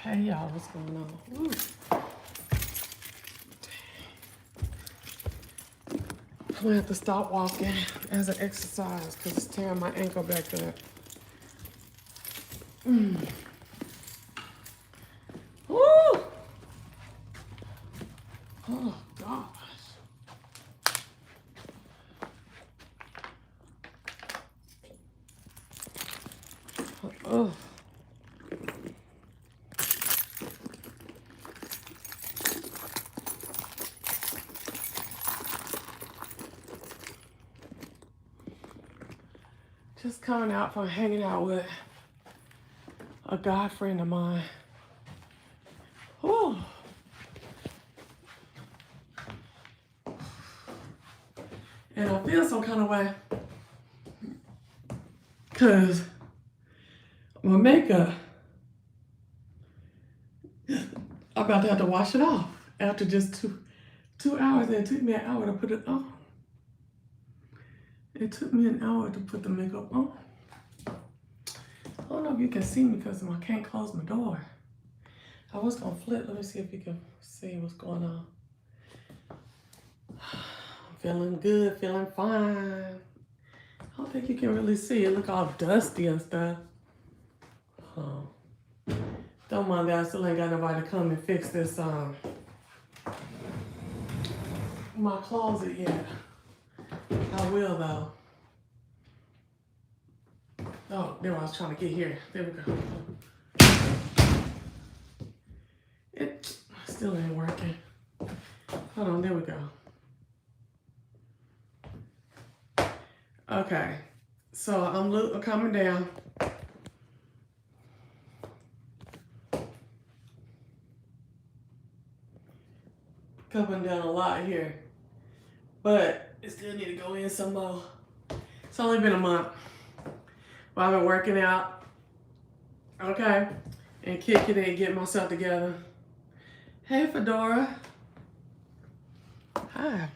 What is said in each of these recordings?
Hey y'all, what's going on? Ooh. I'm gonna have to stop walking as an exercise because it's tearing my ankle back up. Woo! Oh gosh. Oh. Just coming out from hanging out with a god friend of mine. Whew. And I feel some kind of way because my makeup, I'm about to have to wash it off after just two hours. And it took me an hour to put it on. It took me an hour to put the makeup on. I don't know if you can see me because I can't close my door. I was gonna flip. Let me see if you can see what's going on. I'm feeling good, feeling fine. I don't think you can really see it. Look all dusty and stuff. Oh. Don't mind that. I still ain't got nobody to come and fix this my closet yet. I will though. Oh, there I was trying to get here. There we go. It still ain't working. Hold on, there we go. Okay, so I'm coming down. Coming down a lot here, but it still need to go in some more. It's only been a month. But I've been working out, okay, and kicking it and getting myself together. Hey, Fedora. Hi.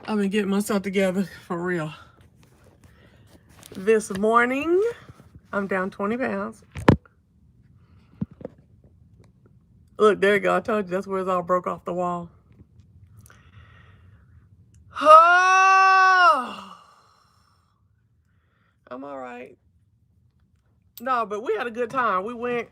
I've been getting myself together for real. This morning, I'm down 20 pounds. Look, there you go. I told you that's where it's all broke off the wall. Oh, I'm all right. No, but we had a good time. We went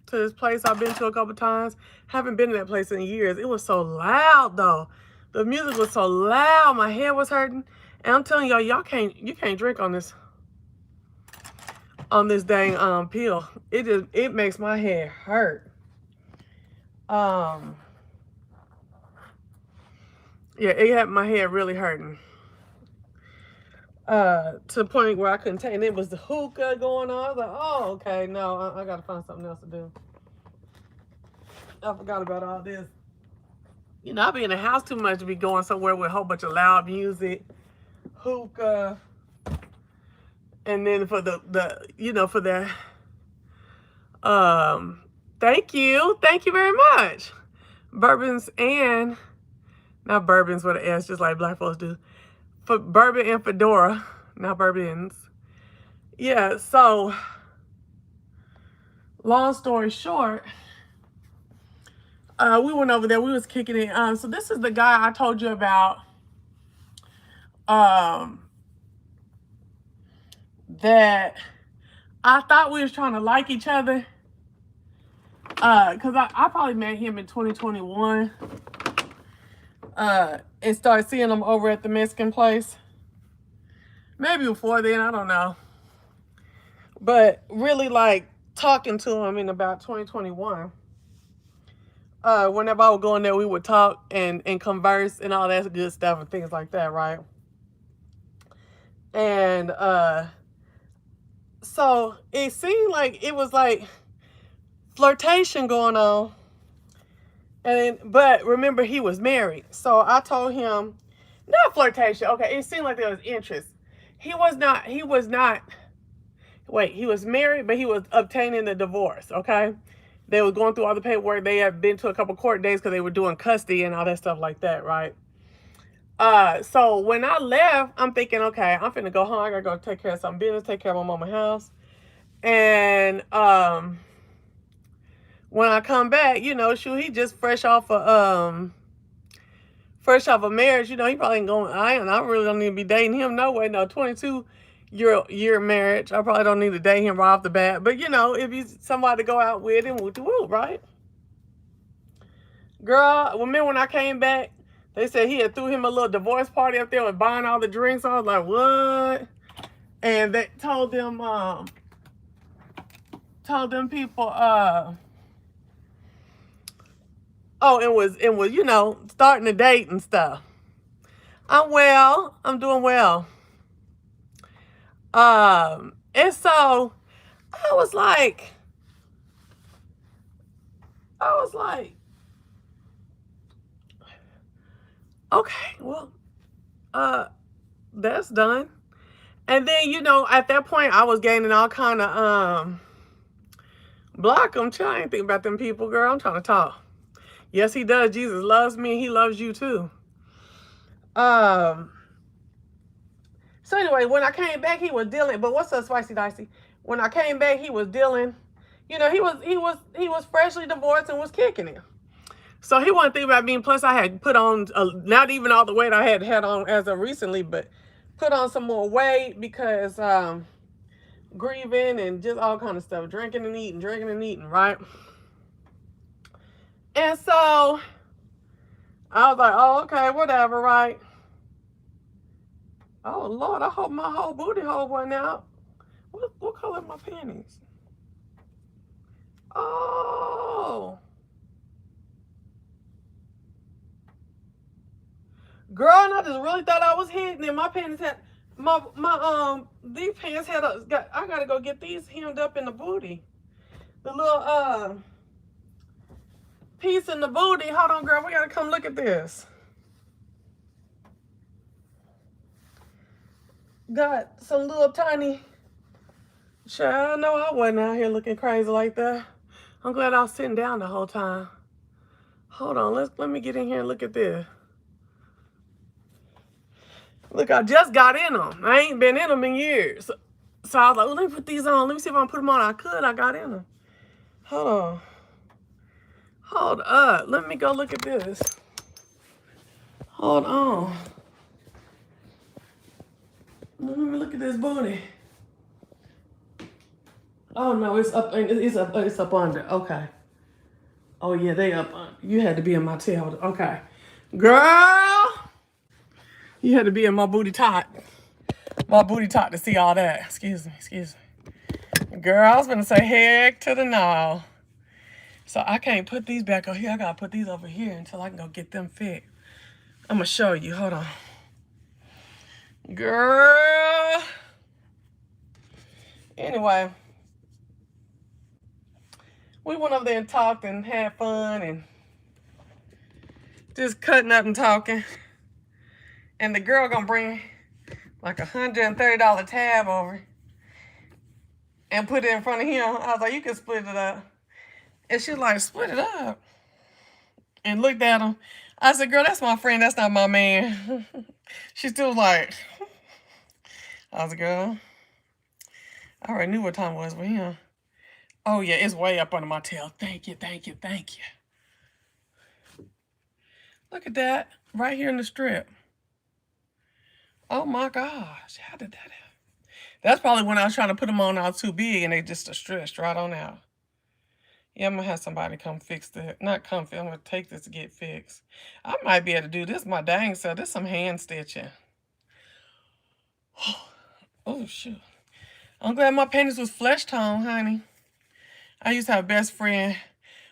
to this place I've been to a couple times. Haven't been to that place in years. It was so loud though. The music was so loud. My head was hurting. And I'm telling y'all, you can't drink on this dang pill. It makes my head hurt. Yeah, it had my head really hurting. To the point where I couldn't take it. It was the hookah going on. I was like, oh, okay, no, I gotta find something else to do. I forgot about all this. You know, I be in the house too much to be going somewhere with a whole bunch of loud music, hookah, and then for the for that. Thank you very much. Bourbons and not bourbons with an S, just like black folks do. For bourbon and fedora, not bourbons. Yeah. So, long story short. We went over there. We was kicking it. So this is the guy I told you about. That I thought we was trying to like each other. Cause I probably met him in 2021. And started seeing him over at the Mexican place. Maybe before then, I don't know. But really like talking to him in about 2021. Whenever I would go in there, we would talk and converse and all that good stuff and things like that, right? And so it seemed like it was like flirtation going on. But remember, he was married. So I told him, not flirtation. Okay, it seemed like there was interest. He was married, but he was obtaining the divorce, okay? They were going through all the paperwork. They had been to a couple court days because they were doing custody and all that stuff like that, right? So when I left, I'm thinking, okay, I'm finna go home. I gotta go take care of some business, take care of my mama's house. And when I come back, you know, shoot, he just fresh off a marriage. You know, he probably ain't going. I really don't need to be dating him. No way. No, 22-year marriage. I probably don't need to date him right off the bat. But you know, if he's somebody to go out with him, woo, right? Girl, remember when I came back, they said he had threw him a little divorce party up there with buying all the drinks. I was like, what? And they told them people, oh, it was, you know, starting to date and stuff. I'm doing well. And so I was like, okay, well, that's done. And then, you know, at that point I was gaining all kind of, block them. I ain't thinking about them people, girl. I'm trying to talk. Yes, he does. Jesus loves me. He loves you too. So anyway, when I came back, he was dealing. But what's up, Spicy Dicey? When I came back, he was dealing. You know, he was freshly divorced and was kicking it. So he wasn't thinking about me. Plus, I had put on not even all the weight I had on as of recently, but put on some more weight because grieving and just all kind of stuff, drinking and eating, right? And so I was like, oh, okay, whatever, right? Oh, Lord, I hope my whole booty hole went out. What color are my panties? Oh. Girl, and I just really thought I was hitting it. My panties had, these pants had, I gotta go get these hemmed up in the booty. The little, piece in the booty. Hold on, girl, we gotta come look at this. Got some little tiny, child, I know I wasn't out here looking crazy like that. I'm glad I was sitting down the whole time. Hold on, let me get in here and look at this. Look, I just got in them. I ain't been in them in years. So I was like, well, let me put these on. Let me see if I can put them on. I got in them. Hold on. Hold up. Let me go look at this. Hold on. Let me look at this booty. Oh no, it's up under. Okay. Oh yeah, they up under. You had to be in my tail. Okay. Girl, you had to be in my booty tot. My booty tot to see all that. Excuse me. Girl, I was gonna say heck to the no. So I can't put these back over here. I gotta put these over here until I can go get them fit. I'm gonna show you. Hold on. Girl. Anyway, we went over there and talked and had fun and just cutting up and talking. And the girl gonna bring like $130 tab over and put it in front of him. I was like, you can split it up. And she like, split it up. And looked at him. I said, girl, that's my friend. That's not my man. She still like, I was like, girl, I already knew what time it was with him. Oh, yeah, it's way up under my tail. Thank you. Look at that. Right here in the strip. Oh, my gosh. How did that happen? That's probably when I was trying to put them on out too big and they just stretched right on out. Yeah, I'm going to have somebody come fix that. Not come fix. I'm going to take this to get fixed. I might be able to do this my dang self. This some hand stitching. Oh, shoot. I'm glad my panties was flesh tone, honey. I used to have a best friend.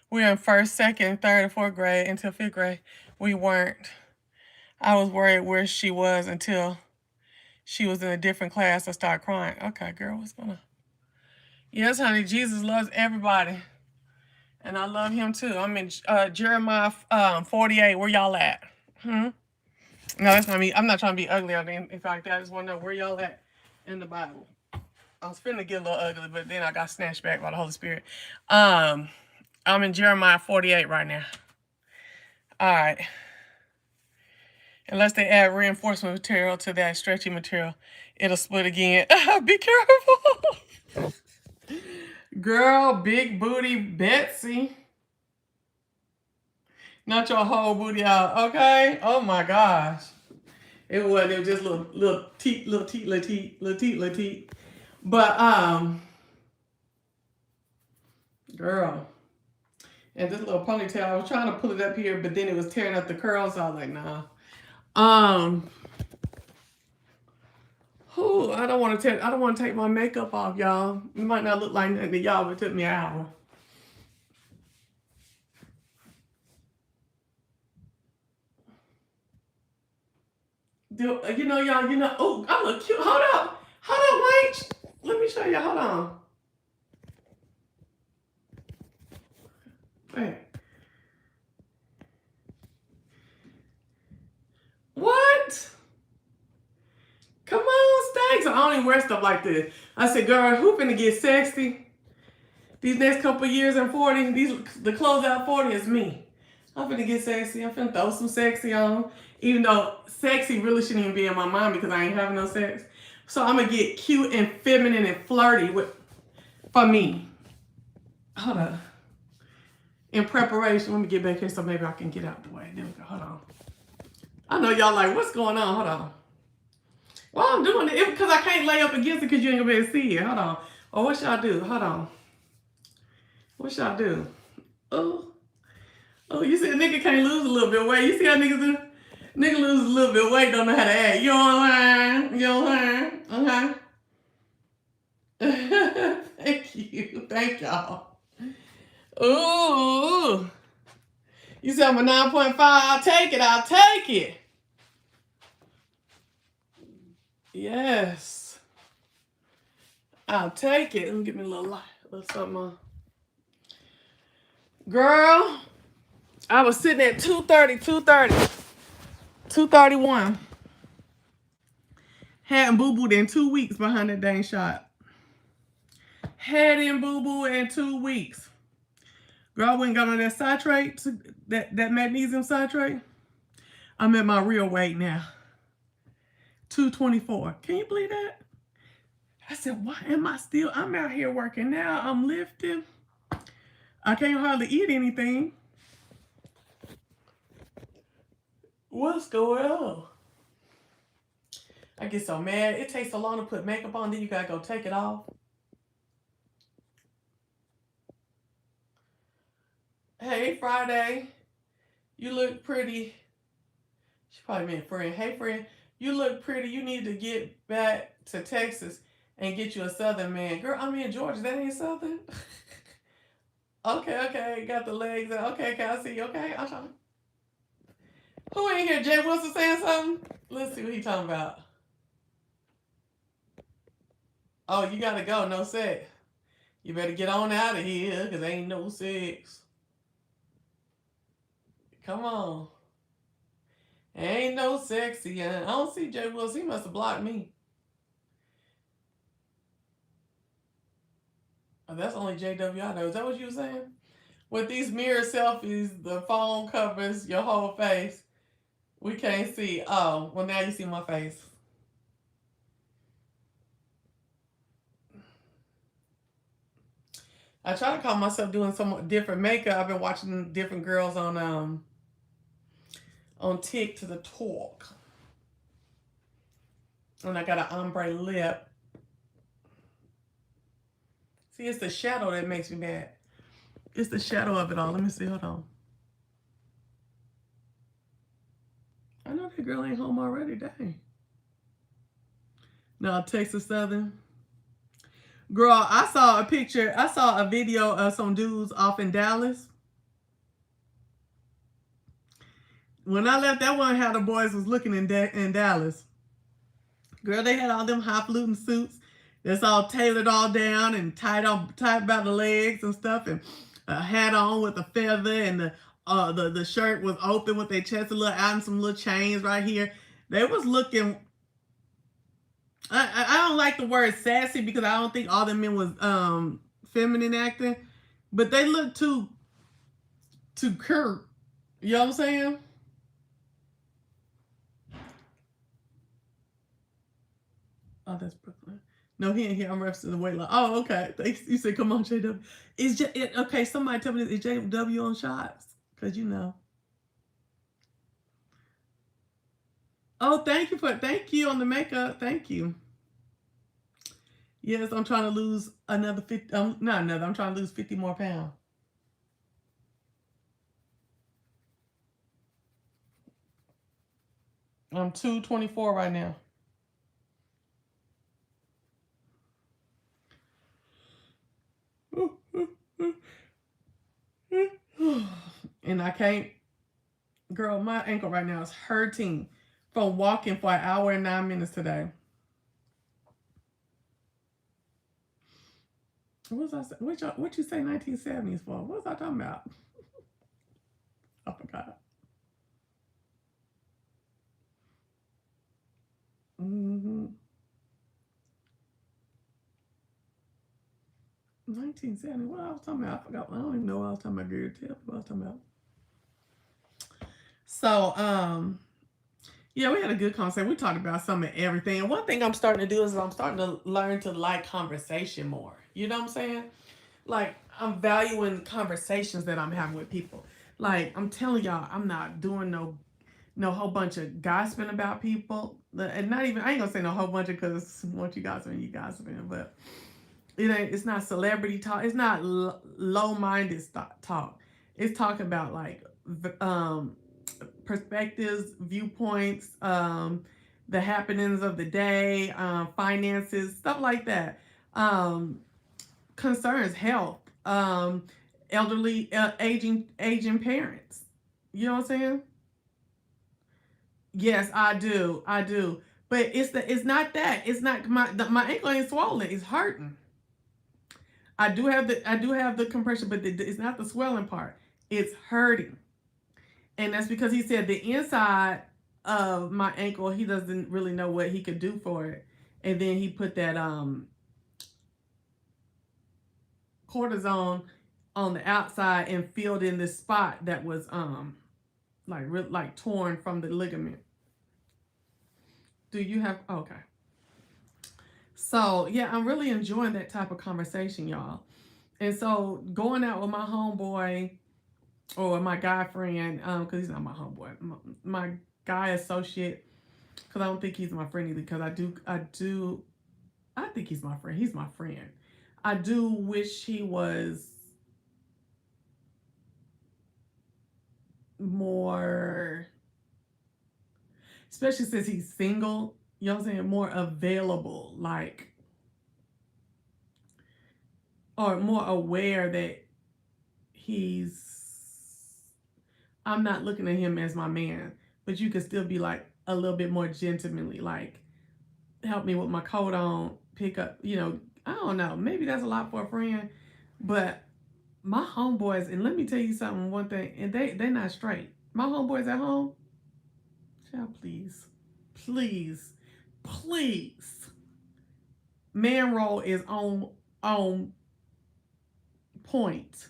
We were in 1st, 2nd, 3rd, and 4th grade until 5th grade. We weren't. I was worried where she was until she was in a different class. I started crying. Okay, girl, what's going on? Yes, honey, Jesus loves everybody. And I love him too. I'm in Jeremiah 48. Where y'all at? No, that's not me. I'm not trying to be ugly or anything like that. I just want to know where y'all at in the Bible. I was finna get a little ugly, but then I got snatched back by the Holy Spirit. I'm in Jeremiah 48 right now. All right. Unless they add reinforcement material to that stretchy material, it'll split again. Be careful. Girl, big booty Betsy. Not your whole booty out, okay? Oh my gosh. It wasn't. It was just little teeth, little teeth, little teeth, little teeth, little teeth. But girl, and this little ponytail. I was trying to pull it up here, but then it was tearing up the curls. So I was like, nah. I don't want to take my makeup off, y'all. It might not look like nothing to y'all, but it took me an hour. You know, y'all, oh, I look cute. Hold up, wait. Let me show you. Hold on. Wait. What? Come on, Stacks. I don't even wear stuff like this. I said, girl, who finna get sexy? These next couple years in 40, the closeout 40 is me. I'm finna get sexy. I'm finna throw some sexy on. Even though sexy really shouldn't even be in my mind because I ain't having no sex. So I'm gonna get cute and feminine and flirty for me. Hold on. In preparation, let me get back here so maybe I can get out the way. There we go. Hold on. I know y'all like, what's going on? Hold on. Well, I'm doing it because I can't lay up against it because you ain't gonna be able to see it. Hold on. Oh, what should I do? Hold on. What should I do? Oh, you see a nigga can't lose a little bit of weight. You see how niggas do? Nigga lose a little bit of weight, don't know how to act. You know what I'm saying? Okay. Thank you. Thank y'all. Ooh. You said I'm a 9.5. I'll take it. Yes. I'll take it. Let me give me a little light. A little something on. Girl, I was sitting at 231. Hadn't boo-booed in 2 weeks behind that dang shot. Hadn't boo-booed in 2 weeks. Girl, I went and got on that citrate, that magnesium citrate. I'm at my real weight now. 224. Can you believe that? I said, why am I still? I'm out here working now. I'm lifting. I can't hardly eat anything. What's going on? I get so mad. It takes so long to put makeup on, then you gotta go take it off. Hey, Friday. You look pretty. She probably meant friend. Hey, friend. You look pretty. You need to get back to Texas and get you a Southern man. Girl, I'm in Georgia. That ain't Southern. Okay. Got the legs. Okay, I see you. Okay, I'm trying. Who in here? Jay Wilson saying something? Let's see what he talking about. Oh, you gotta go. No sex. You better get on out of here because ain't no sex. Come on. Ain't no sexy. I don't see Jay Wilson. He must have blocked me. Oh, that's only JW I know. Is that what you were saying? With these mirror selfies, the phone covers your whole face. We can't see. Oh, well, now you see my face. I try to call myself doing some different makeup. I've been watching different girls on Tick to the Talk. And I got an ombre lip. See, it's the shadow that makes me mad. It's the shadow of it all. Let me see. Hold on. I know that girl ain't home already. Dang. No, Texas Southern. Girl, I saw a video of some dudes off in Dallas. When I left, that wasn't how the boys was looking in Dallas. Girl, they had all them highfalutin suits that's all tailored all down and tied by the legs and stuff, and a hat on with a feather, and the shirt was open with their chest a little out and some little chains right here. They was looking. I don't like the word sassy because I don't think all the men was feminine acting, but they look too curt. You know what I'm saying? Oh, that's Brooklyn. No, he ain't here. I'm referencing the weight line. Oh, okay. You said, come on, JW. Okay, somebody tell me, is JW on shots? Because you know. Oh, thank you on the makeup. Thank you. Yes, I'm trying to lose another 50. Not another. I'm trying to lose 50 more pounds. I'm 224 right now. And I can't, girl, my ankle right now is hurting from walking for an hour and 9 minutes today. What was I say? What you say 1970s for? What was I talking about? I forgot. Mm-hmm. 1970. What I was talking about? I forgot. I don't even know what I was talking about. Girl, tell me what I was talking about. So, yeah, we had a good conversation. We talked about some of everything. And one thing I'm starting to do is I'm starting to learn to like conversation more. You know what I'm saying? Like, I'm valuing conversations that I'm having with people. Like, I'm telling y'all, I'm not doing no whole bunch of gossiping about people. And not even, I ain't gonna say no whole bunch of, because once you gossiping, but it's not celebrity talk. It's not low-minded talk. It's talking about like um perspectives, viewpoints, the happenings of the day, finances, stuff like that. Um, Concerns, health, elderly, aging parents. You know what I'm saying? Yes, I do. I do. But it's not that. It's not my ankle ain't swollen. It's hurting. I do have the compression, but it's not the swelling part. It's hurting. And that's because he said the inside of my ankle, he doesn't really know what he could do for it. And then he put that cortisone on the outside and filled in this spot that was like torn from the ligament. Do you have okay? So yeah, I'm really enjoying that type of conversation, y'all. And so going out with my homeboy or my guy friend, because he's not my homeboy, my guy associate, because I don't think he's my friend either. Because I think he's my friend. He's my friend. I do wish he was more, especially since he's single. You know what I'm saying? More available, like, or more aware that he's. I'm not looking at him as my man, but you could still be like a little bit more gentlemanly, like help me with my coat on, pick up, I don't know. Maybe that's a lot for a friend, but my homeboys, and let me tell you something, one thing, and they're not straight. My homeboys at home, child, please, please, please. Man roll is on point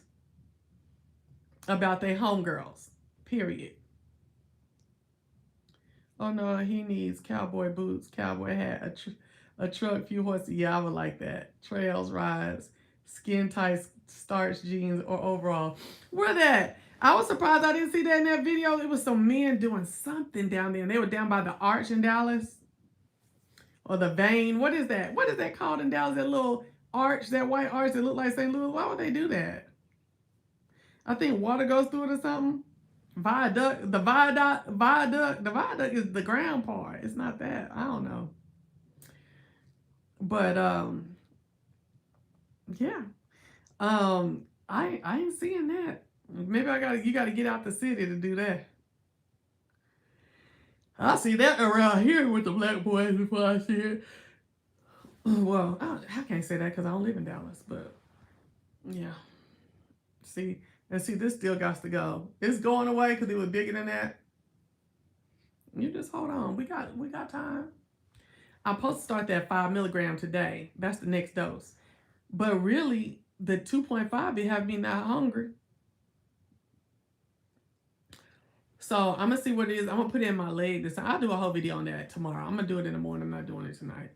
about their homegirls. Period. Oh no, he needs cowboy boots, cowboy hat, a truck, few horses. Yeah, I would like that. Trails, rides, skin tight starch jeans or overall. Where that? I was surprised I didn't see that in that video. It was some men doing something down there. And they were down by the arch in Dallas. Or the vein. What is that? What is that called in Dallas? That little arch, that white arch that looked like St. Louis. Why would they do that? I think water goes through it or something. The viaduct is the ground part. It's not that. I don't know. But yeah. I ain't seeing that. Maybe you gotta get out the city to do that. I see that around here with the black boys before I see it. Well, I can't say that because I don't live in Dallas, but yeah. See, this still got to go. It's going away because it was bigger than that. You just hold on. We got time. I'm supposed to start that 5 milligram today. That's the next dose. But really, the 2.5 be having me not hungry. So I'm gonna see what it is. I'm gonna put it in my leg this time. I'll do a whole video on that tomorrow. I'm gonna do it in the morning. I'm not doing it tonight.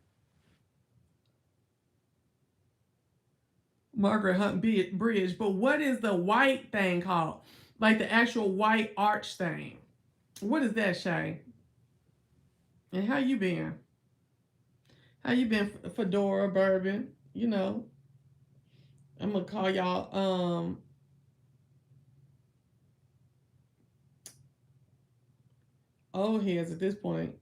Margaret Hunt Bridge. But what is the white thing called? Like the actual white arch thing. What is that, Shay? And how you been? How you been, Fedora Bourbon? You know, I'm gonna call y'all old heads at this point.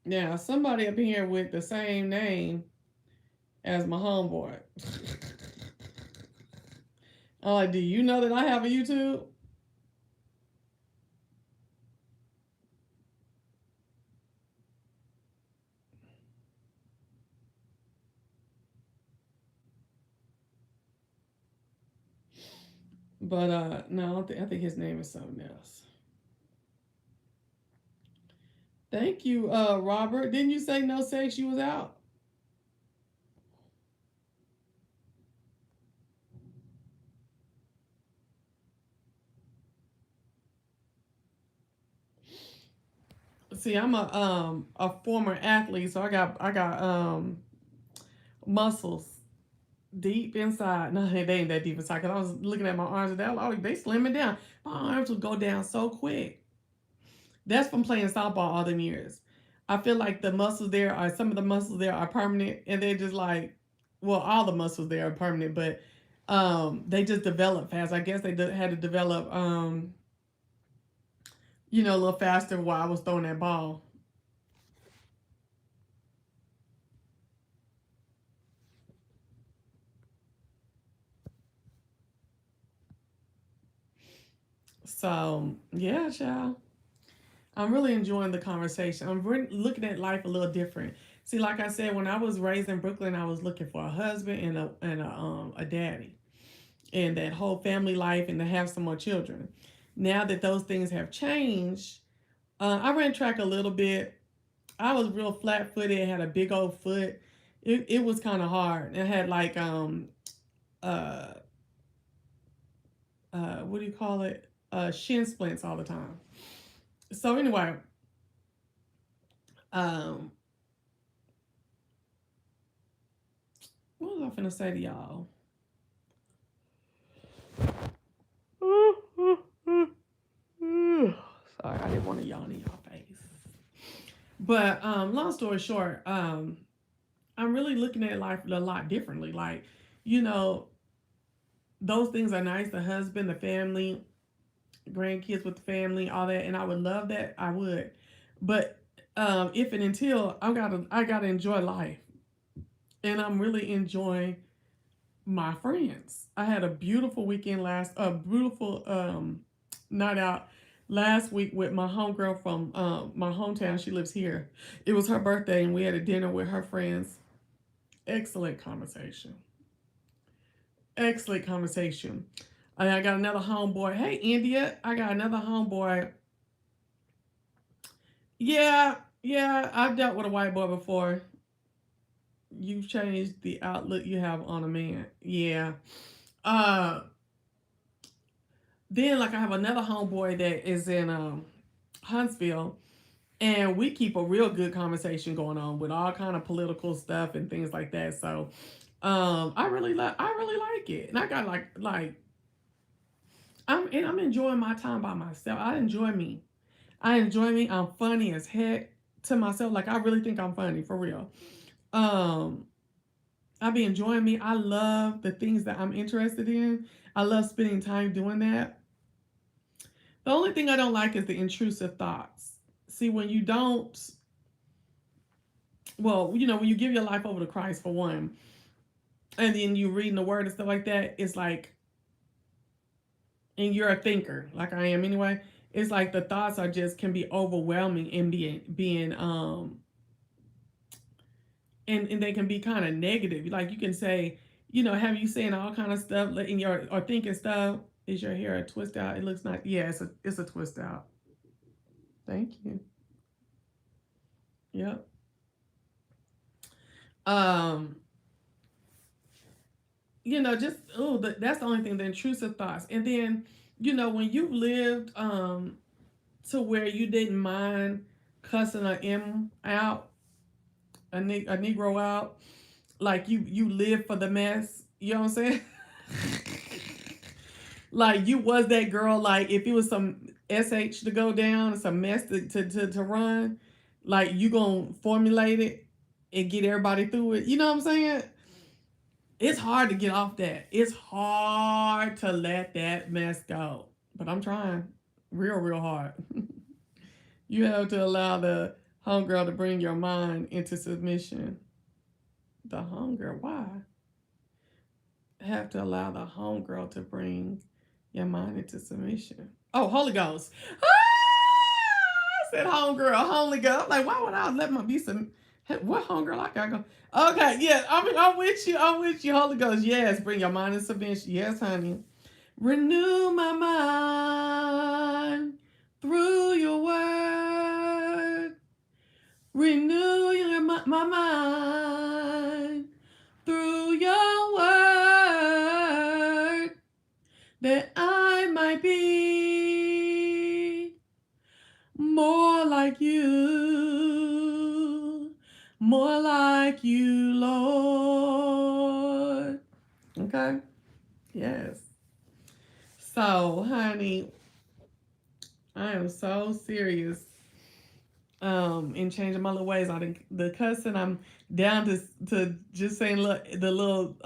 Now, somebody up here with the same name as my homeboy. I'm like, do you know that I have a YouTube? But no, I think his name is something else. Thank you, Robert. Didn't you say no sex? You was out. See, I'm a former athlete, so I got muscles deep inside. No, they ain't that deep inside. Cause I was looking at my arms and they slimming down. My arms would go down so quick. That's from playing softball all them years. I feel like the muscles there are some of the muscles there are permanent, and they're just like, well, all the muscles there are permanent, but they just develop fast. I guess they had to develop a little faster while I was throwing that ball. So yeah, child. I'm really enjoying the conversation. I'm really looking at life a little different. See, like I said, when I was raised in Brooklyn, I was looking for a husband and a daddy, and that whole family life, and to have some more children. Now that those things have changed, I ran track a little bit. I was real flat footed. Had a big old foot. It was kind of hard. I had like uh what do you call it? Shin splints all the time. So anyway, um, what was I finna say to y'all? Sorry, I didn't want to yawn in y'all face. But long story short, I'm really looking at life a lot differently. Like, you know, those things are nice. The husband, the family, grandkids with the family, all that, and I would love that. I would, but if and until I gotta enjoy life, and I'm really enjoying my friends. I had a beautiful weekend a beautiful night out last week with my homegirl from my hometown. She lives here. It was her birthday, and we had a dinner with her friends. Excellent conversation. Excellent conversation. And I got another homeboy. Hey, India. I got another homeboy. Yeah, yeah. I've dealt with a white boy before. You've changed the outlook you have on a man. Yeah. Uh, then like I have another homeboy that is in Huntsville, and we keep a real good conversation going on with all kind of political stuff and things like that. So I really like it, and I got like I'm enjoying my time by myself. I enjoy me. I enjoy me. I'm funny as heck to myself. Like I really think I'm funny for real. Um, I be enjoying me. I love the things that I'm interested in. I love spending time doing that. The only thing I don't like is the intrusive thoughts. See, when you don't, well, when you give your life over to Christ for one, and then you reading the word and stuff like that, it's like, and you're a thinker, like I am anyway. It's like the thoughts are just can be overwhelming and and they can be kind of negative. Like you can say, have you saying all kind of stuff in your or thinking stuff. Is your hair a twist out? It looks not. Yeah, it's a twist out. Thank you. Yep. Um, just that's the only thing, the intrusive thoughts. And then, when you've lived to where you didn't mind cussing a M out, a Negro out, like you live for the mess. You know what I'm saying? Like you was that girl. Like if it was some sh to go down, some mess to run, like you gonna formulate it and get everybody through it. You know what I'm saying? It's hard to get off that. It's hard to let that mess go. But I'm trying real hard. You have to allow the homegirl to bring your mind into submission. The hunger, why? Have to allow the homegirl to bring your mind into submission. Oh, Holy Ghost. Ah, I said homegirl, Holy Ghost. Like, why would I let my be some? What homegirl I gotta go? Okay, yeah, I'm with you. I'm with you, Holy Ghost. Yes, bring your mind into submission. Yes, honey. Renew my mind through your word. Renew my mind through your word, that I might be more like you, more like you, Lord. Okay? Yes. So, honey, I am so serious in changing my little ways. The cussing, I'm down to just saying look the little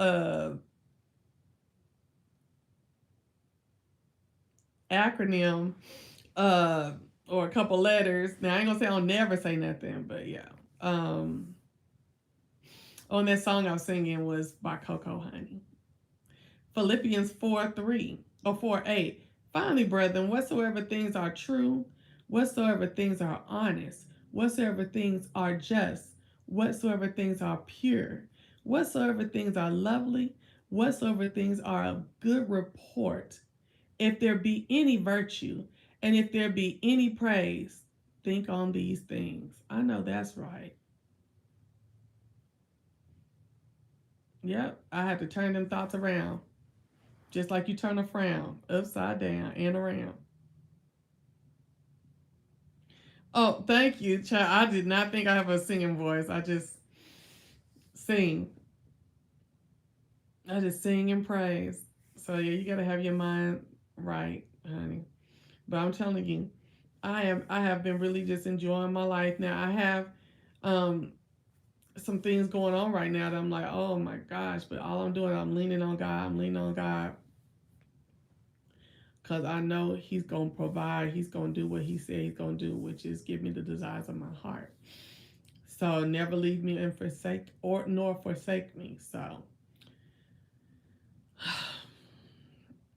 acronym uh or a couple letters. Now I ain't gonna say I'll never say nothing, but yeah. Um on that song I was singing was by Coco Honey. Philippians 4:3 or 4:8. Finally, brethren, whatsoever things are true, whatsoever things are honest, whatsoever things are just, whatsoever things are pure, whatsoever things are lovely, whatsoever things are of good report, if there be any virtue, and if there be any praise, think on these things. I know that's right. Yep, I had to turn them thoughts around. Just like you turn a frown upside down and around. Oh, thank you, child. I did not think I have a singing voice. I just sing. I just sing and praise. So yeah, you gotta have your mind right, honey. But I'm telling you, I have been really just enjoying my life. Now I have um some things going on right now that I'm like, oh my gosh, but all I'm doing, I'm leaning on God. I'm leaning on God because I know He's gonna provide. He's gonna do what He said He's gonna do, which is give me the desires of my heart. So never leave me and forsake or nor forsake me. So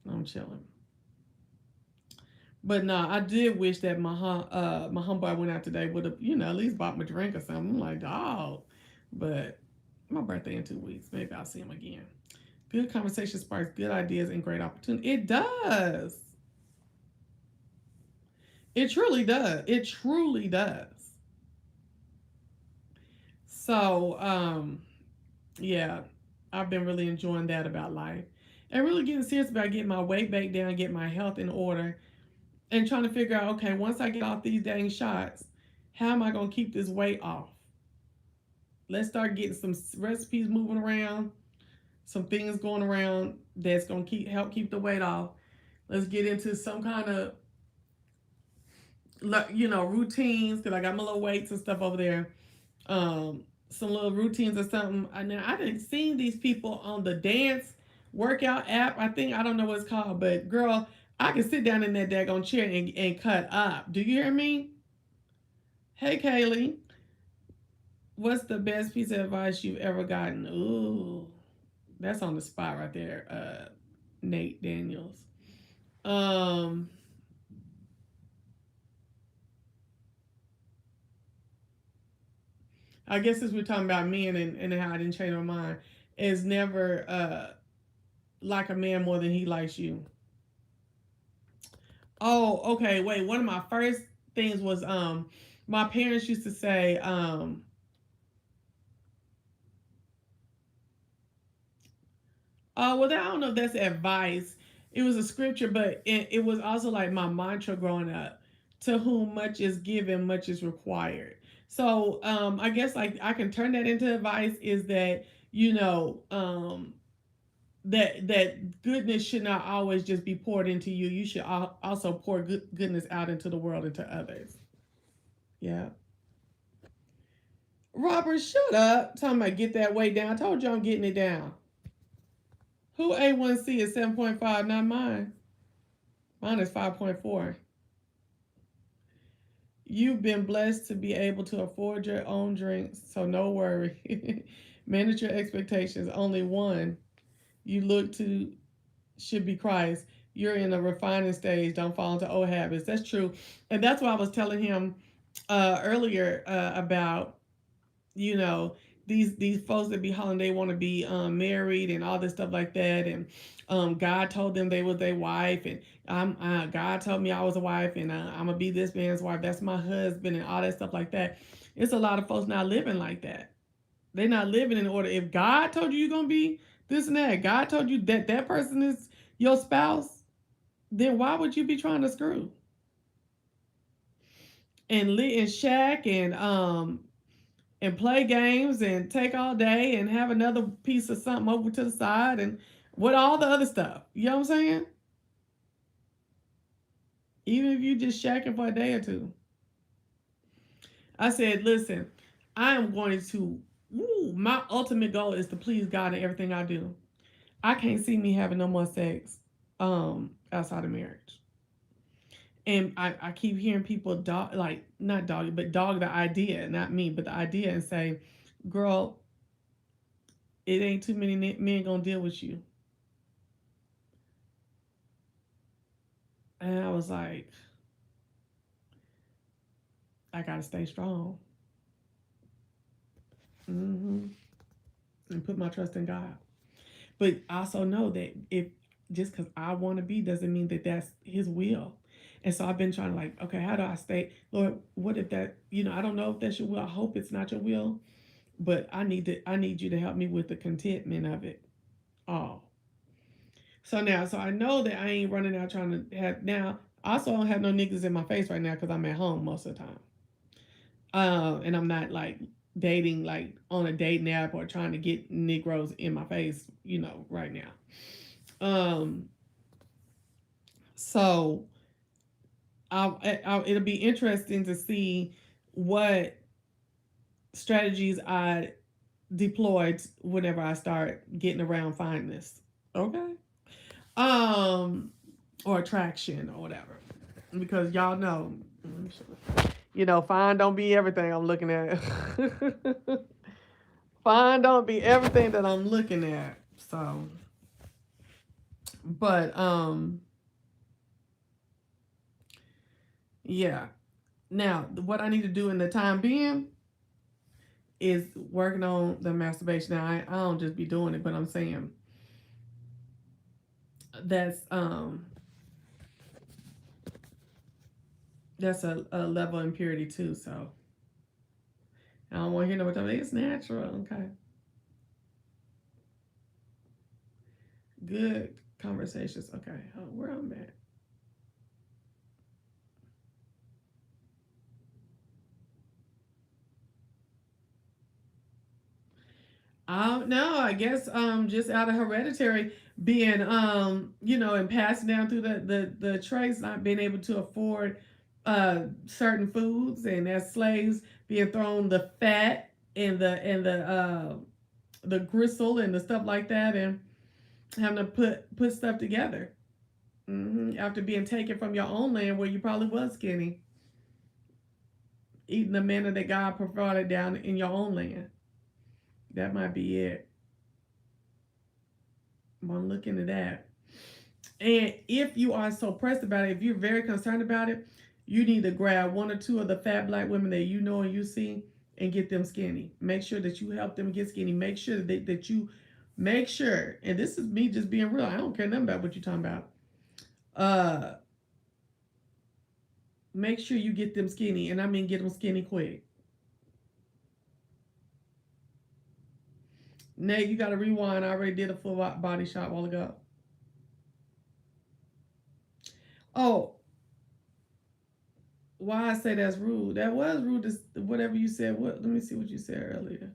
I'm chilling. But no, I did wish that my homeboy went out today would have, at least bought me a drink or something. I'm like, dog. But my birthday in 2 weeks. Maybe I'll see him again. Good conversation sparks good ideas and great opportunity. It does. It truly does. It truly does. So, yeah, I've been really enjoying that about life. And really getting serious about getting my weight back down, get my health in order, and trying to figure out, okay, once I get off these dang shots, how am I gonna keep this weight off? Let's start getting some recipes moving around, some things going around that's gonna help keep the weight off. Let's get into some kind of routines because I got my little weights and stuff over there. Some little routines or something. I didn't see these people on the dance workout app. I don't know what it's called, but girl, I can sit down in that daggone chair and cut up. Do you hear me? Hey, Kaylee. What's the best piece of advice you've ever gotten? Ooh, that's on the spot right there, Nate Daniels. Um, I guess since we're talking about men and how I didn't change my mind, is never like a man more than he likes you. Oh, okay. Wait, one of my first things was my parents used to say oh, well, I don't know if that's advice. It was a scripture, but it was also like my mantra growing up. To whom much is given, much is required. So I guess like I can turn that into advice is that, you know, that goodness should not always just be poured into you. You should also pour goodness out into the world and to others. Yeah. Robert, shut up. Talking about get that weight down. I told you I'm getting it down. Who A1C is 7.5? Not mine. Mine is 5.4. You've been blessed to be able to afford your own drinks, so no worry. Manage your expectations. Only one you look to should be Christ. You're in a refining stage. Don't fall into old habits. That's true. And that's what I was telling him earlier about, you know, these folks that be hollering they want to be married and all this stuff like that, and God told them they was their wife, and God told me I was a wife, and I'm gonna be this man's wife. That's my husband, and all that stuff like that. It's a lot of folks not living like that. They're not living in order. If God told you you're gonna be this and that, God told you that that person is your spouse, then why would you be trying to screw and lit and shack and play games and take all day and have another piece of something over to the side and with all the other stuff. You know what I'm saying? Even if you just shacking for a day or two. I said, listen, I am going to, my ultimate goal is to please God in everything I do. I can't see me having no more sex outside of marriage. And I keep hearing people dog, like, not dog, but dog the idea, not me, but the idea, and say, girl, it ain't too many men gonna deal with you. And I was like, I gotta stay strong. Mm-hmm. And put my trust in God. But I also know that if just because I want to be doesn't mean that that's His will. And so I've been trying to, like, okay, how do I stay, Lord? What if that, I don't know if that's your will. I hope it's not your will, but I need you to help me with the contentment of it all. So I know that I ain't running out trying to have now. I also don't have no niggas in my face right now because I'm at home most of the time. And I'm not like dating like on a date app or trying to get Negroes in my face, right now. Um, so it'll be interesting to see what strategies I deployed whenever I start getting around fineness. Okay. Um, or attraction or whatever, because y'all know, fine don't be everything I'm looking at. Fine don't be everything that I'm looking at. So, but yeah. Now, what I need to do in the time being is working on the masturbation. Now, I don't just be doing it, but I'm saying that's a level of impurity too. So I don't want to hear no what I mean. It's natural. Okay. Good conversations. Okay. Oh, where I'm at. I don't know. I guess just out of hereditary being and passing down through the traits, not being able to afford certain foods, and as slaves being thrown the fat and the gristle and the stuff like that, and having to put stuff together. After being taken from your own land where you probably was skinny, eating the manna that God provided down in your own land. That might be it. I'm looking at that. And if you are so pressed about it, if you're very concerned about it, you need to grab one or two of the fat black women that you know and you see and get them skinny. Make sure that you help them get skinny. Make sure that you make sure, and this is me just being real. I don't care nothing about what you're talking about. Uh, Make sure you get them skinny, and I mean get them skinny quick. Nate, you got to rewind. I already did a full body shot a while ago. Oh, why I say that's rude? That was rude. Whatever you said. What? Let me see what you said earlier.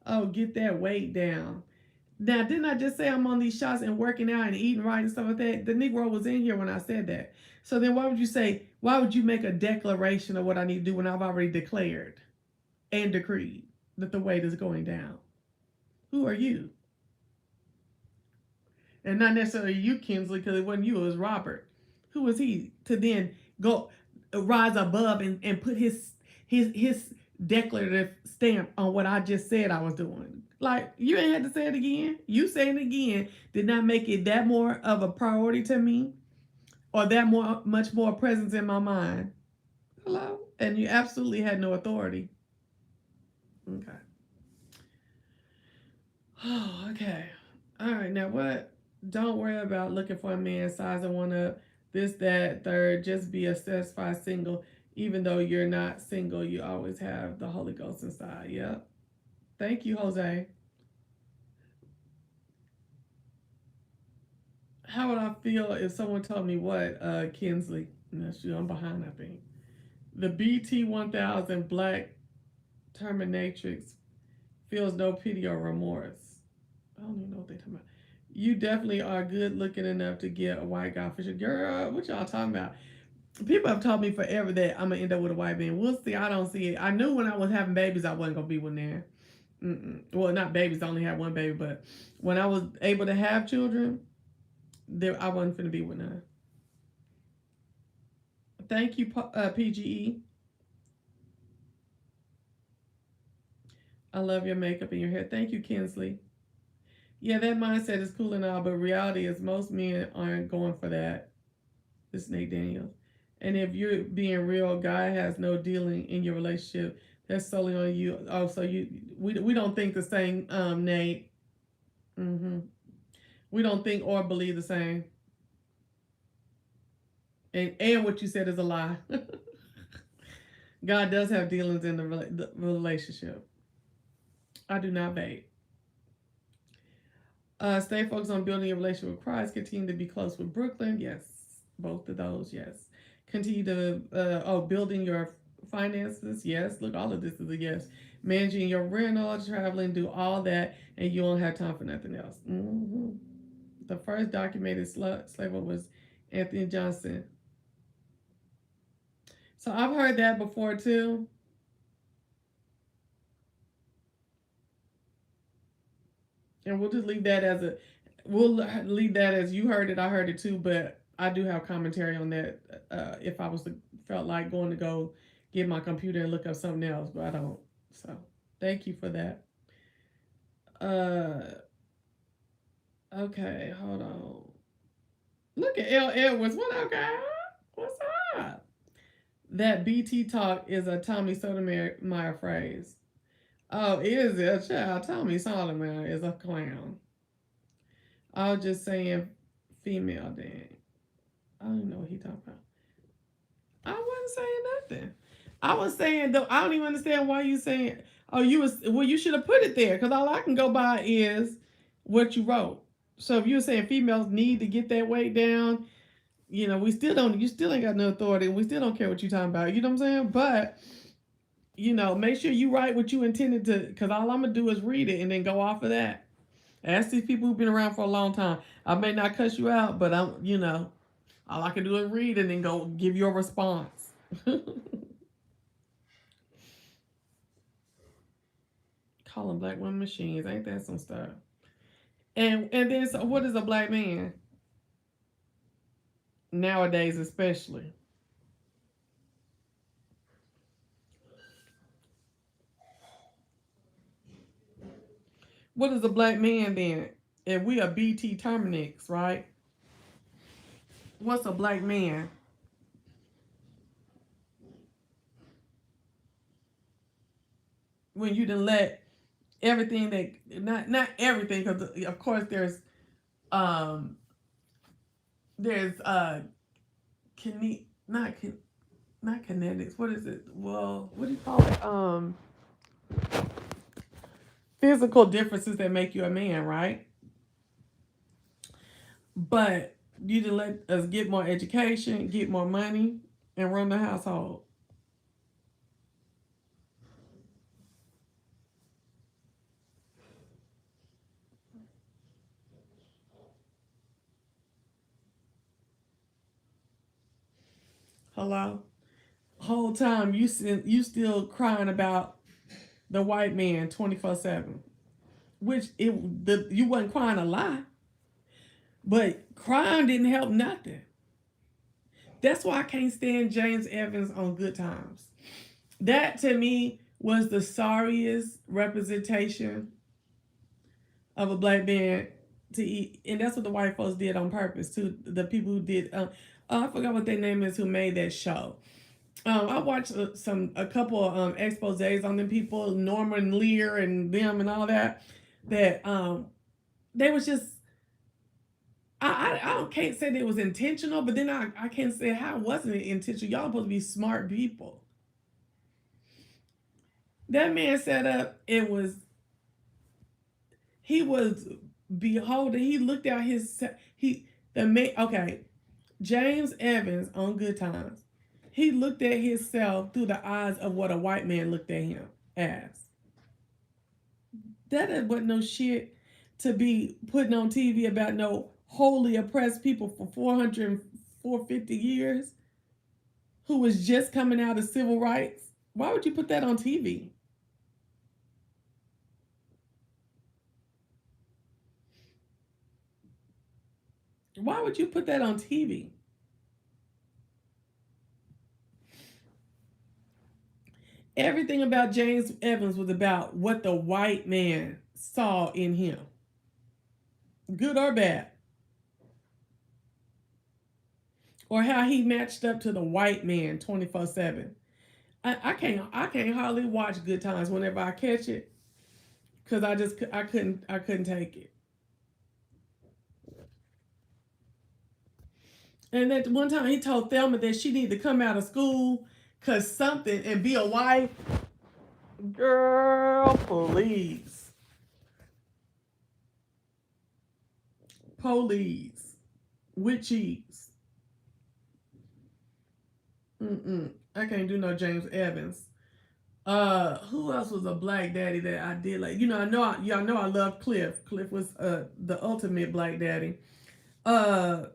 Oh, get that weight down. Now, didn't I just say I'm on these shots and working out and eating right and stuff like that? The Negro was in here when I said that. So then why would you say, why would you make a declaration of what I need to do when I've already declared and decreed that the weight is going down? Who are you? And not necessarily you, Kinsley, because it wasn't you, it was Robert. Who was he to then go rise above and put his declarative stamp on what I just said I was doing? Like, you ain't had to say it again. You saying it again did not make it that more of a priority to me or that much more presence in my mind. Hello? And you absolutely had no authority. Okay. Oh, okay. All right. Now what? Don't worry about looking for a man, sizing one up, this, that, third. Just be a satisfied single. Even though you're not single, you always have the Holy Ghost inside. Yep. Thank you, Jose. How would I feel if someone told me what, Kinsley? No, shoot, I'm behind, I think. The BT 1000 Black Terminatrix feels no pity or remorse. I don't even know what they're talking about. You definitely are good looking enough to get a white guy for sure. Girl, what y'all talking about? People have told me forever that I'm gonna end up with a white man. We'll see. I don't see it. I knew when I was having babies, I wasn't gonna be one there. Well, not babies. I only had one baby, but when I was able to have children, there I wasn't gonna be with none. Thank you, PGE. I love your makeup and your hair. Thank you, Kinsley. Yeah, that mindset is cool and all, but reality is most men aren't going for that. This is Nate Daniels. And if you're being real, guy has no dealing in your relationship. That's solely on you. Oh, so we don't think the same, Nate. Mm-hmm. We don't think or believe the same. And what you said is a lie. God does have dealings in the relationship. I do not bait. Stay focused on building your relationship with Christ. Continue to be close with Brooklyn. Yes, both of those. Yes. Continue to building your finances. Yes. Look, all of this is a yes. Managing your rental, traveling, do all that, and you don't have time for nothing else. Mm-hmm. The first documented slaver was Anthony Johnson. So I've heard that before too. And we'll just leave that as you heard it, I heard it too, but I do have commentary on that. If I was felt like going to go get my computer and look up something else, but I don't. So thank you for that. Okay, hold on. Look at L. Edwards. What up, guy? What's up? That BT talk is a Tommy Sotomayor phrase. Oh, is it a child? Tommy Sotomayor is a clown. I was just saying female then. I don't even know what he talking about. I wasn't saying nothing. I was saying though I don't even understand why you saying you should have put it there because all I can go by is what you wrote. So if you were saying females need to get that weight down, we still don't you still ain't got no authority and we still don't care what you talking about. You know what I'm saying? But make sure you write what you intended to because all I'm gonna do is read it and then go off of that. Ask these people who've been around for a long time. I may not cuss you out, but all I can do is read and then go give you a response. Calling black women machines, ain't that some stuff? And then so what is a black man? Nowadays especially. What is a black man then? If we are BT Terminix, right? What's a black man? When you didn't let everything that not everything because of course um there's not kinetics. What is it? Well, what do you call it? Physical differences that make you a man, right? But you didn't let us get more education, get more money, and run the household. Hello? Whole time you still crying about the white man 24/7. Which you wasn't crying a lie, but crying didn't help nothing. That's why I can't stand James Evans on Good Times. That to me was the sorriest representation of a black man to eat, and that's what the white folks did on purpose too. The people who did, I forgot what their name is, who made that show. I watched a couple of exposés on them people, Norman Lear and them and all that. That they was just I can't say that it was intentional, but then I can't say how it wasn't intentional. Y'all supposed to be smart people. That man set up. He was beholden. He looked at okay. James Evans on Good Times. He looked at himself through the eyes of what a white man looked at him as. That wasn't no shit to be putting on TV about no wholly oppressed people for 450 years who was just coming out of civil rights. Why would you put that on TV? Why would you put that on TV? Everything about James Evans was about what the white man saw in him, good or bad, or how he matched up to the white man 24/7. I can't hardly watch Good Times whenever I catch it because I couldn't take it. And at one time he told Thelma that she needed to come out of school cause something and be a wife. Girl, please. Police. With cheese. I can't do no James Evans. Who else was a black daddy that I did like? Y'all know I love Cliff. Cliff was the ultimate black daddy. I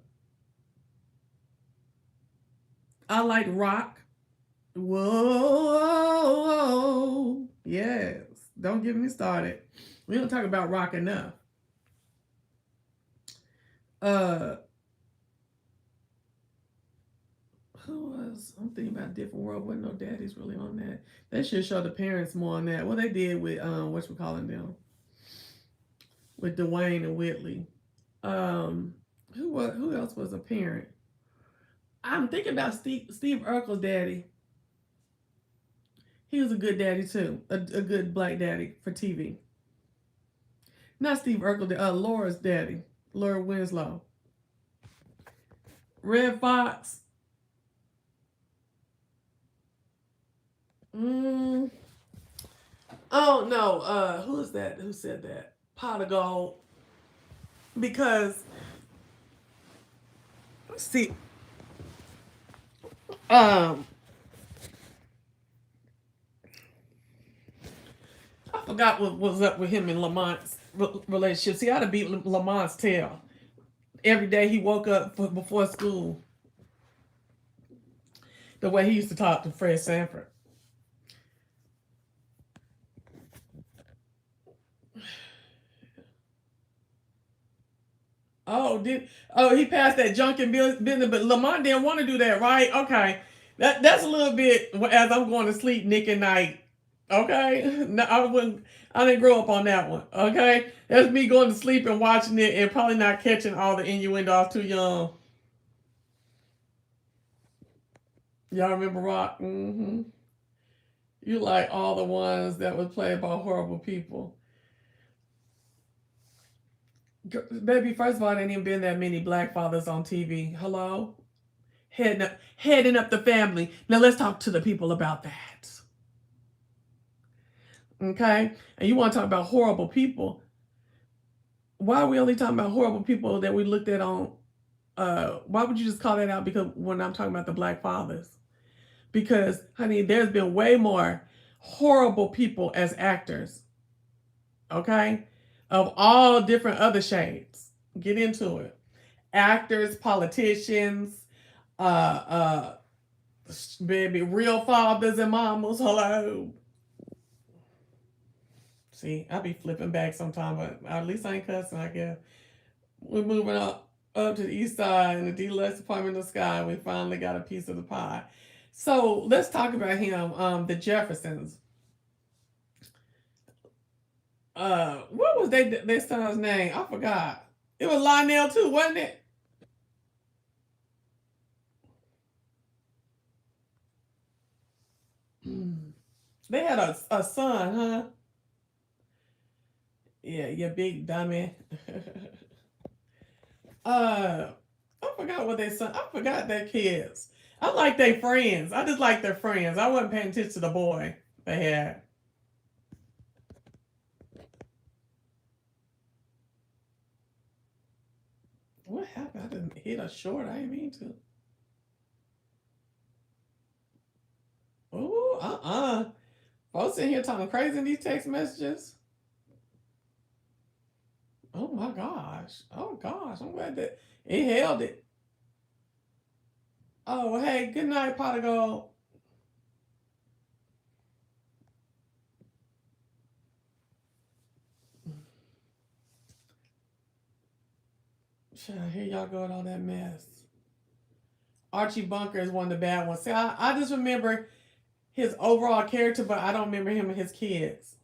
like Rock. Whoa, yes. Don't get me started. We don't talk about Rock enough. Who was? I'm thinking about Different World. Wasn't no daddies really on that. They should show the parents more on that. Well, they did with what you calling them, with Dwayne and Whitley. Who else was a parent? I'm thinking about Steve Urkel's daddy. He was a good daddy too, a good black daddy for TV. Not Steve Urkel, Laura's daddy, Laura Winslow. Red Fox. Oh no, who is that? Who said that? Pot of Gold. Because see, I forgot what was up with him and Lamont's relationship. See, I'd have beat Lamont's tail every day he woke up before school. The way he used to talk to Fred Sanford. He passed that junkin business, but Lamont didn't want to do that, right? Okay, that's a little bit as I'm going to sleep, Nick and Night. Okay, no, I didn't grow up on that one. Okay, that's me going to sleep and watching it and probably not catching all the innuendo. I was too young. Y'all remember Rock? Mm-hmm. You like all the ones that was played by horrible people. Baby, first of all, there ain't even been that many black fathers on TV. Hello? Heading up the family. Now let's talk to the people about that. Okay? And you want to talk about horrible people. Why are we only talking about horrible people that we looked at on why would you just call that out? Because when I'm talking about the black fathers. Because, honey, there's been way more horrible people as actors. Okay? Of all different other shades. Get into it. Actors, politicians, Baby, real fathers and mamas, hello. See, I be flipping back sometime, but at least I ain't cussing, I guess. We're moving up to the east side in the deluxe apartment in the sky. We finally got a piece of the pie. So let's talk about him. The Jeffersons. What was their son's name? I forgot. It was Lionel too, wasn't it? They had a son, huh? Yeah, you big dummy. I forgot what they son. I forgot their kids. I like their friends. I just like their friends. I wasn't paying attention to the boy they had. What happened? I didn't hit a short. I didn't mean to. Oh, folks in here talking crazy in these text messages. Oh my gosh. Oh gosh. I'm glad that it held it. Oh, hey, good night, Pot of Gold. Here y'all go with all that mess. Archie Bunker is one of the bad ones. See, I just remember his overall character, but I don't remember him and his kids.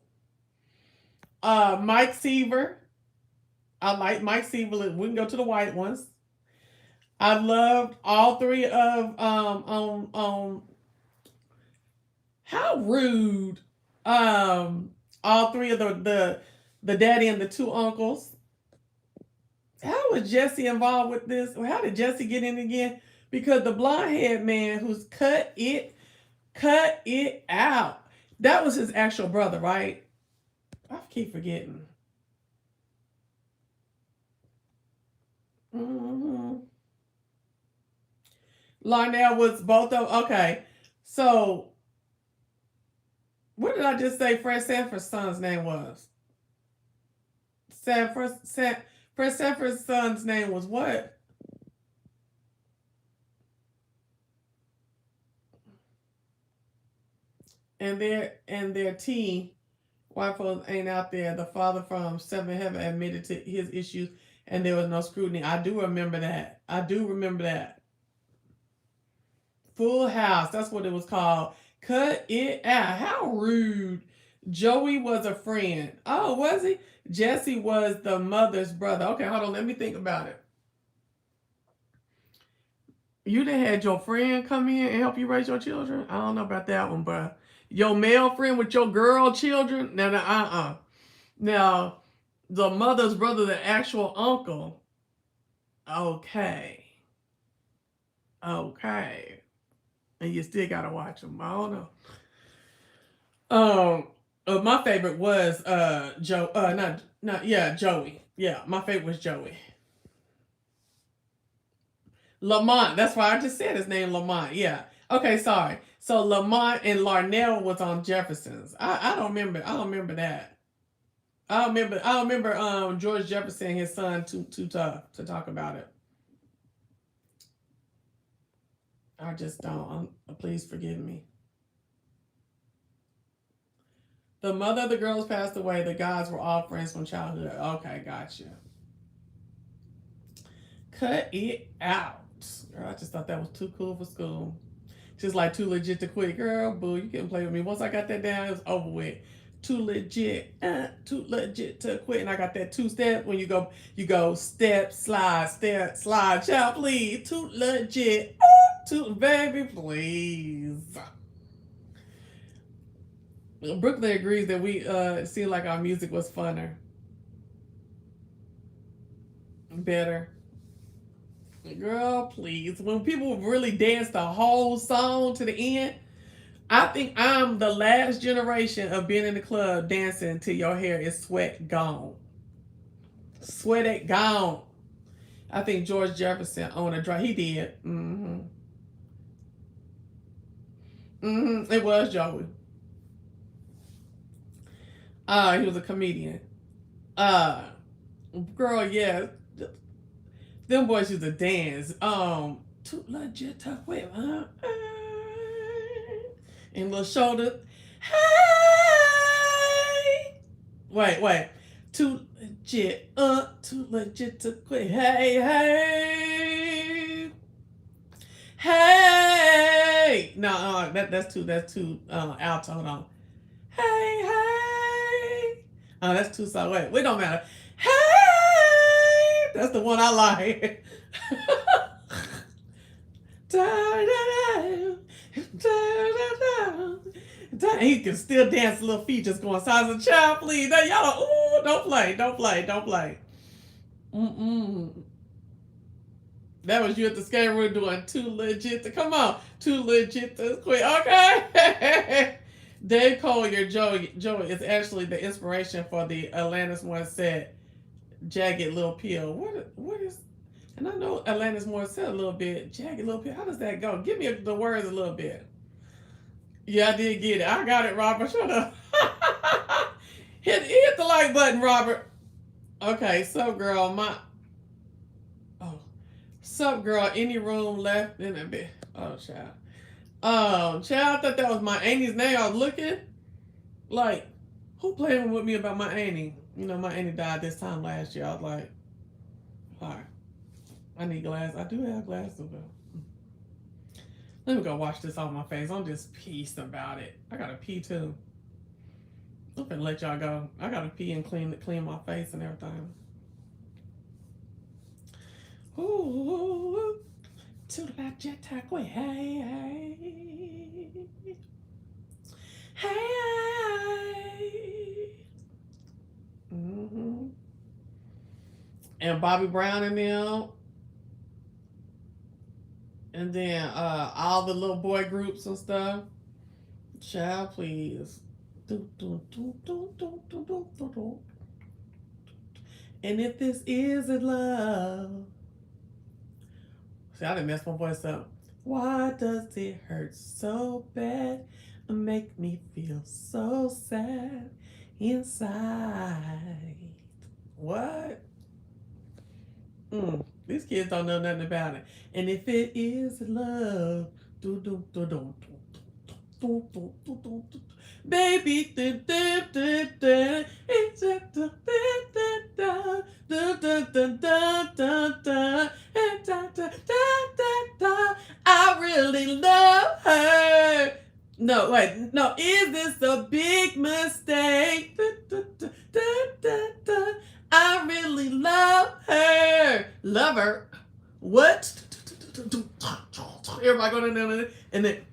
Mike Seaver. I like Mike Seaver. We can go to the white ones. I loved all three of how rude all three of the daddy and the two uncles. How was Jesse involved with this? How did Jesse get in again? Because the blonde haired man who's cut it out. That was his actual brother, right? I keep forgetting. Mm-hmm. Larnell was both of okay. So what did I just say Fred Sanford's son's name was? Fred Sanford's son's name was what? And their T, white folks ain't out there. The father from Seven Heaven admitted to his issues and there was no scrutiny. I do remember that. Full House, that's what it was called. Cut it out. How rude. Joey was a friend. Oh, was he? Jesse was the mother's brother. Okay, hold on. Let me think about it. You done had your friend come in and help you raise your children? I don't know about that one, bro. Your male friend with your girl children? Now, Now, the mother's brother, the actual uncle. Okay. And you still gotta watch them. I don't know. My favorite was Joe. Joey. Yeah, my favorite was Joey. Lamont. That's why I just said his name, Lamont. Yeah. Okay, sorry. So Lamont and Larnell was on Jefferson's. I don't remember. I don't remember that. I don't remember George Jefferson, his son, too tough to talk about it. I just don't. Please forgive me. The mother of the girls passed away. The guys were all friends from childhood. Okay, gotcha. Cut it out. Girl, I just thought that was too cool for school. Just like too legit to quit. Girl, boo, you couldn't play with me. Once I got that down, it was over with. Too legit to quit. And I got that 2-step when you go step, slide, child, please. Too legit. Too baby, please. Brooklyn agrees that we seemed like our music was funner. Better. Girl, please. When people really dance the whole song to the end, I think I'm the last generation of being in the club dancing till your hair is sweat gone. Sweat it gone. I think George Jefferson owned a dry. He did. It was Joey. He was a comedian. Girl, yeah. Them boys used to dance. Too legit to quit, huh? And little shoulder. Hey! Wait. Too legit to quit. Hey. Hey. No, that's too alto. Hold on. Hey. Oh, that's too soft. Wait, it don't matter. Hey. That's the one I like. He can still dance, little feet just going size of child, please. Now, y'all don't play. That was you at the skate room doing too legit to come on. Too legit to quit. Okay. Dave Collier, Joey is actually the inspiration for the Alanis Morissette Jagged Little Pill. What is, and I know Alanis Morissette a little bit. Jagged Little Pill. How does that go? Give me the words a little bit. Yeah, I did get it. I got it, Robert. Shut up. hit the like button, Robert. Okay, sup, girl. Sup, girl. Any room left in a bit? Oh, child. Child, I thought that was my auntie's name. I was looking like, who playing with me about my auntie? You know, my auntie died this time last year. I was like, all right, I need glasses. I do have glasses, though. Let me go wash this off my face. I'm just pissed about it. I gotta pee too. I'm finna let y'all go. I gotta pee and clean my face and everything. Ooh, to the back jet tack way. Hey. And Bobby Brown and them. And then all the little boy groups and stuff. Child, please. And if this isn't love. See, I done messed my voice up. Why does it hurt so bad and make me feel so sad inside? What? These kids don't know nothing about it. And if it is love, baby, I really love her. No, wait, no, is this a big mistake? I really love her. Love her. What? Everybody go down and then,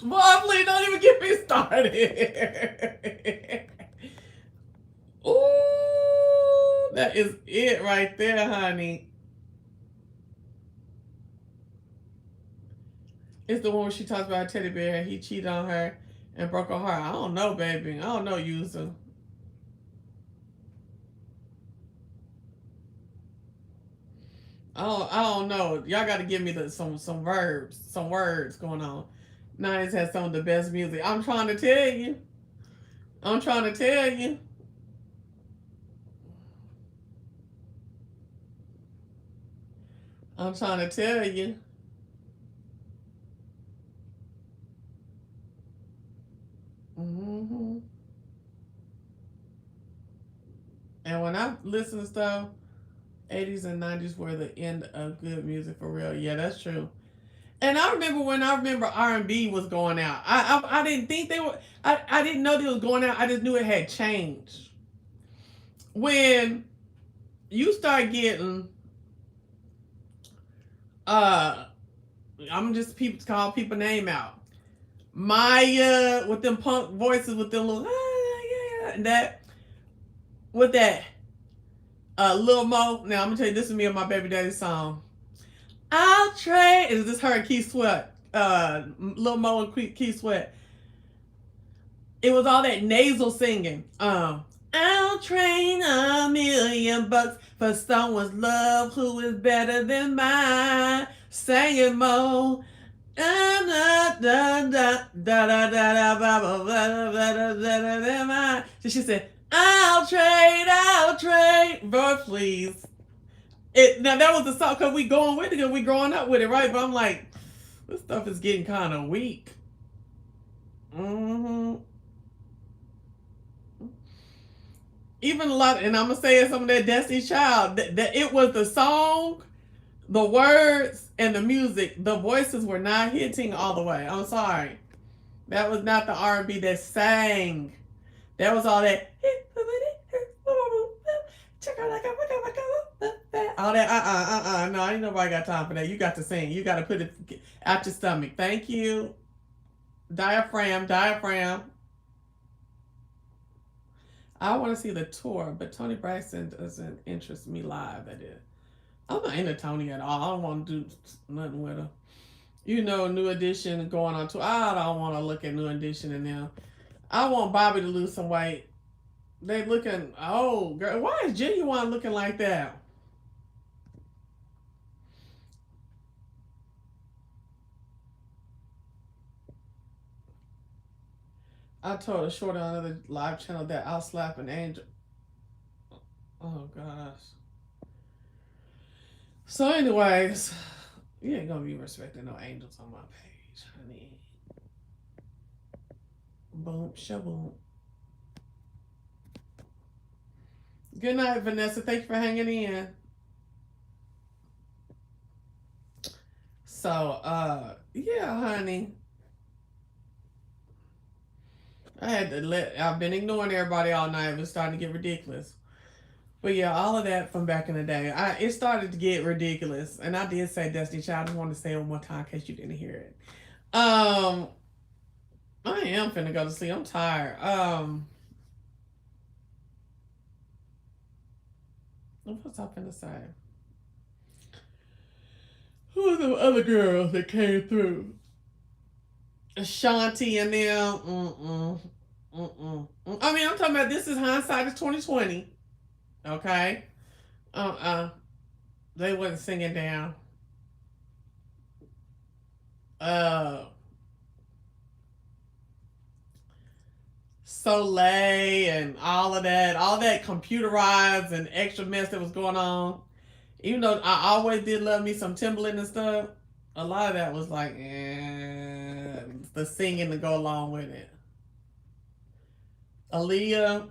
Mom, please don't even get me started. Ooh, that is it right there, honey. It's the one where she talks about a teddy bear and he cheated on her and broke her heart. I don't know, baby. I don't know, user. I don't know. Y'all got to give me some verbs, some words going on. Nines has some of the best music. I'm trying to tell you. I'm trying to tell you. I'm trying to tell you. And when I listen to stuff, 80s and 90s were the end of good music for real. Yeah, that's true. And I remember R&B was going out. I didn't think they were. I didn't know they was going out. I just knew it had changed. When you start getting, I'm just call people name out. Maya with them punk voices with them little and that with that Lil Mo. Now I'm gonna tell you, this is me and my baby daddy song. I'll trade. Is this her and Keith Sweat? Lil Mo and Keith Sweat. It was all that nasal singing. I'll trade $1,000,000 for someone's love who is better than mine. Sang it, Mo. So she said, I'll trade. Bro, please. Now that was the song because we going with it, because we growing up with it, right? But I'm like, this stuff is getting kind of weak. Mm-hmm. Even a lot, and I'm gonna say some of that Destiny's Child. That it was the song, the words, and the music. The voices were not hitting all the way. I'm sorry, that was not the R&B that sang. That was all that. All that. No, ain't nobody got time for that. You got to sing. You got to put it out your stomach. Thank you. Diaphragm, diaphragm. I want to see the tour, but Tony Braxton doesn't interest me live. That is. I'm not into Tony at all. I don't want to do nothing with her. You know, New Edition going on tour. I don't want to look at New Edition and them. I want Bobby to lose some weight. They looking, oh, girl, why is Genuine looking like that? I told a short on another live channel that I'll slap an angel. Oh, gosh. So, anyways, you ain't gonna be respecting no angels on my page, honey. Boom, shaboom. Good night, Vanessa. Thank you for hanging in. So, yeah, honey. I've been ignoring everybody all night. It was starting to get ridiculous. But yeah, all of that from back in the day. It started to get ridiculous. And I did say Destiny Child. I just wanted to say it one more time in case you didn't hear it. I am finna go to sleep. I'm tired. What was I finna say? Who was the other girl that came through? Ashanti and them. I mean, I'm talking about this is hindsight is 2020. Okay. They wasn't singing down. Uh Soleil and all that computerized and extra mess that was going on. Even though I always did love me some Timbaland and stuff, a lot of that was like, the singing to go along with it. Aaliyah.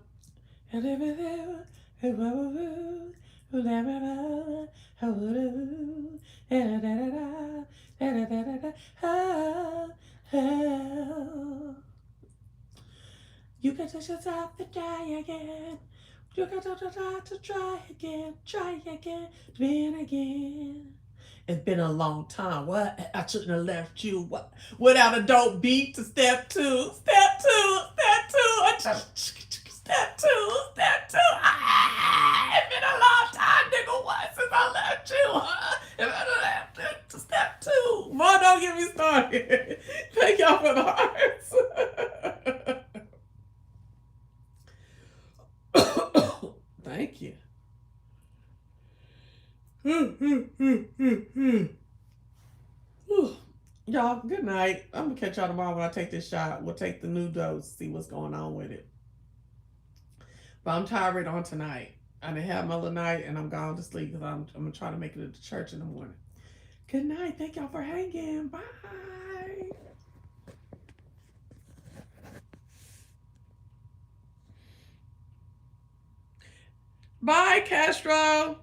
You can touch yourself to try again. You got to try again, then again. It's been a long time. What? I shouldn't have left you. What? Without a dope beat to step two. Step two. Step two. Step two. Step two. It's been a long time, nigga. What? Since I left you, huh? If I don't have to step two. Boy, don't get me started. Thank y'all for the hearts. Thank you. Y'all, good night. I'm gonna catch y'all tomorrow when I take this shot. We'll take the new dose, see what's going on with it. But I'm tired on tonight. I didn't have my little night and I'm going to sleep because I'm gonna try to make it to church in the morning. Good night. Thank y'all for hanging. Bye. Bye, Castro.